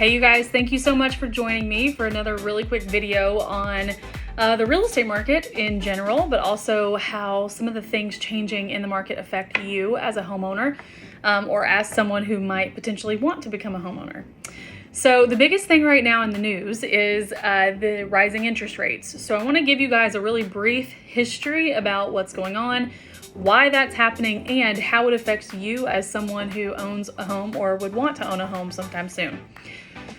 Hey you guys, thank you so much for joining me for another really quick video on the real estate market in general, but also how some of the things changing in the market affect you as a homeowner or as someone who might potentially want to become a homeowner. So the biggest thing right now in the news is the rising interest rates. So I want to give you guys a really brief history about what's going on, why that's happening, and how it affects you as someone who owns a home or would want to own a home sometime soon.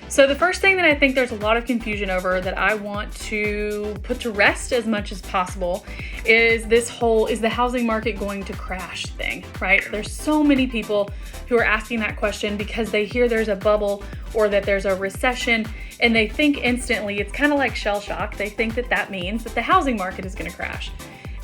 So the first thing that I think there's a lot of confusion over that I want to put to rest as much as possible is is the housing market going to crash thing, right? There's so many people who are asking that question because they hear there's a bubble or that there's a recession and they think instantly, it's kind of like shell shock. They think that that means that the housing market is going to crash.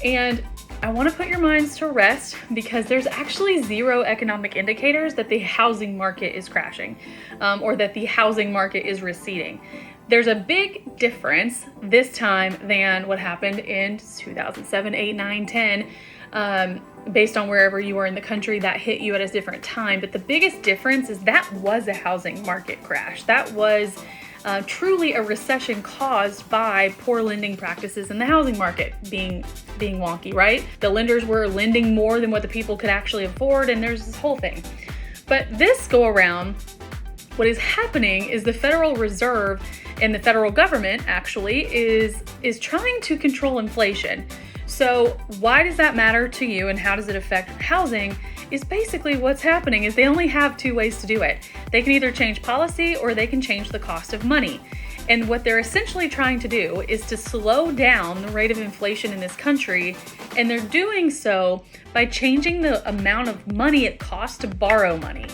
And I want to put your minds to rest because there's actually zero economic indicators that the housing market is crashing or that the housing market is receding. There's a big difference this time than what happened in 2007, 8, 9, 10, based on wherever you were in the country that hit you at a different time. But the biggest difference is that was a housing market crash. That was truly a recession caused by poor lending practices in the housing market being wonky, right? The lenders were lending more than what the people could actually afford, and there's this whole thing. But this go around, what is happening is the Federal Reserve and the federal government actually is trying to control inflation. So why does that matter to you and how does it affect housing? Is basically what's happening is they only have two ways to do it. They can either change policy or they can change the cost of money. And what they're essentially trying to do is to slow down the rate of inflation in this country. And they're doing so by changing the amount of money it costs to borrow money,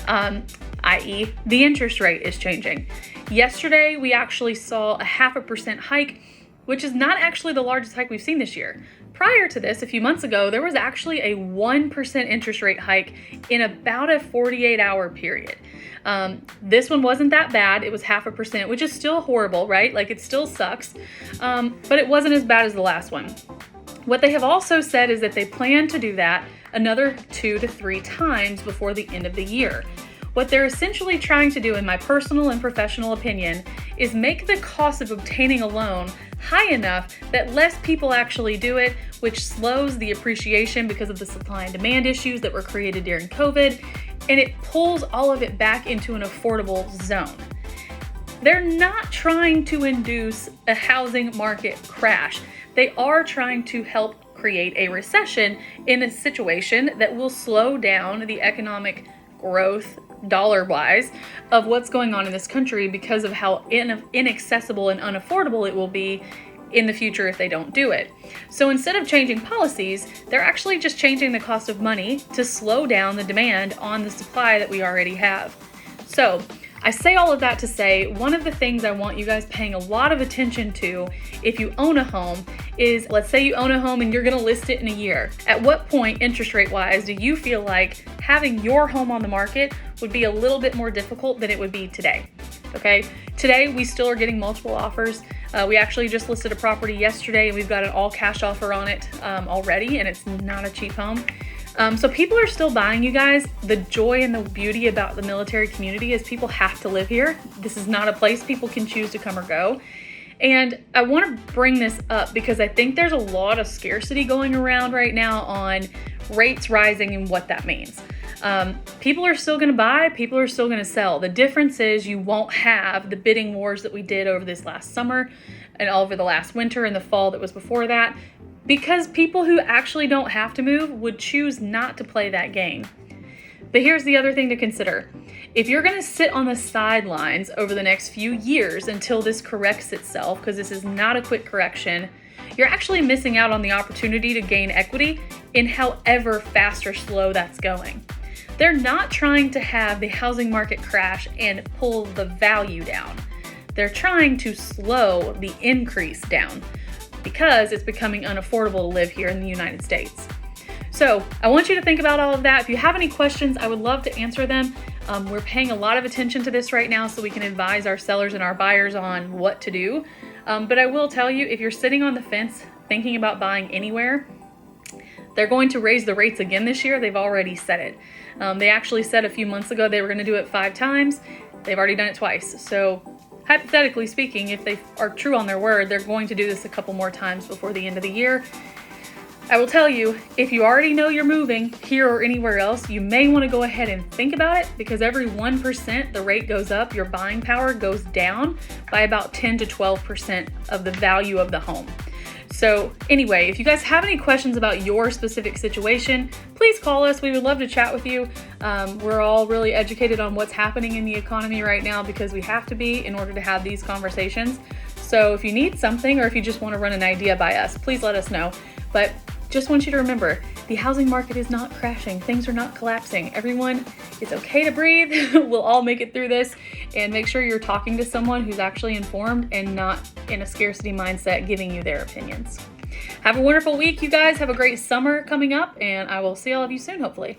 i.e. the interest rate is changing. Yesterday, we actually saw a 0.5% hike, which is not actually the largest hike we've seen this year. Prior to this, a few months ago, there was actually a 1% interest rate hike in about a 48-hour period. This one wasn't that bad. It was 0.5%, which is still horrible, right? Like it still sucks, but it wasn't as bad as the last one. What they have also said is that they plan to do that another 2 to 3 times before the end of the year. What they're essentially trying to do, in my personal and professional opinion, is make the cost of obtaining a loan high enough that less people actually do it, which slows the appreciation because of the supply and demand issues that were created during COVID, and it pulls all of it back into an affordable zone. They're not trying to induce a housing market crash. They are trying to help create a recession in a situation that will slow down the economic growth dollar-wise of what's going on in this country because of how inaccessible and unaffordable it will be in the future if they don't do it. So instead of changing policies, they're actually just changing the cost of money to slow down the demand on the supply that we already have. So I say all of that to say, one of the things I want you guys paying a lot of attention to if you own a home is, let's say you own a home and you're going to list it in a year. At what point, interest rate wise, do you feel like having your home on the market would be a little bit more difficult than it would be today? Okay, today we still are getting multiple offers. We actually just listed a property yesterday and we've got an all cash offer on it already, and it's not a cheap home. So people are still buying, you guys. The joy and the beauty about the military community is people have to live here. This is not a place people can choose to come or go. And I want to bring this up because I think there's a lot of scarcity going around right now on rates rising and what that means. People are still going to buy, people are still going to sell. The difference is you won't have the bidding wars that we did over this last summer and over the last winter and the fall that was before that, because people who actually don't have to move would choose not to play that game. But here's the other thing to consider. If you're going to sit on the sidelines over the next few years until this corrects itself, because this is not a quick correction, you're actually missing out on the opportunity to gain equity in however fast or slow that's going. They're not trying to have the housing market crash and pull the value down. They're trying to slow the increase down because it's becoming unaffordable to live here in the United States. So I want you to think about all of that. If you have any questions, I would love to answer them. We're paying a lot of attention to this right now so we can advise our sellers and our buyers on what to do. But I will tell you, if you're sitting on the fence thinking about buying anywhere, they're going to raise the rates again this year. They've already said it. They actually said a few months ago they were going to do it 5 times. They've already done it twice. So hypothetically speaking, if they are true on their word, they're going to do this a couple more times before the end of the year. I will tell you, if you already know you're moving here or anywhere else, you may want to go ahead and think about it, because every 1% the rate goes up, your buying power goes down by about 10 to 12% of the value of the home. So anyway, if you guys have any questions about your specific situation, please call us. We would love to chat with you. We're all really educated on what's happening in the economy right now, because we have to be in order to have these conversations. So if you need something, or if you just want to run an idea by us, please let us know. But just want you to remember, the housing market is not crashing. Things are not collapsing. Everyone, it's okay to breathe. We'll all make it through this. And make sure you're talking to someone who's actually informed and not in a scarcity mindset giving you their opinions. Have a wonderful week, you guys. Have a great summer coming up, and I will see all of you soon, hopefully.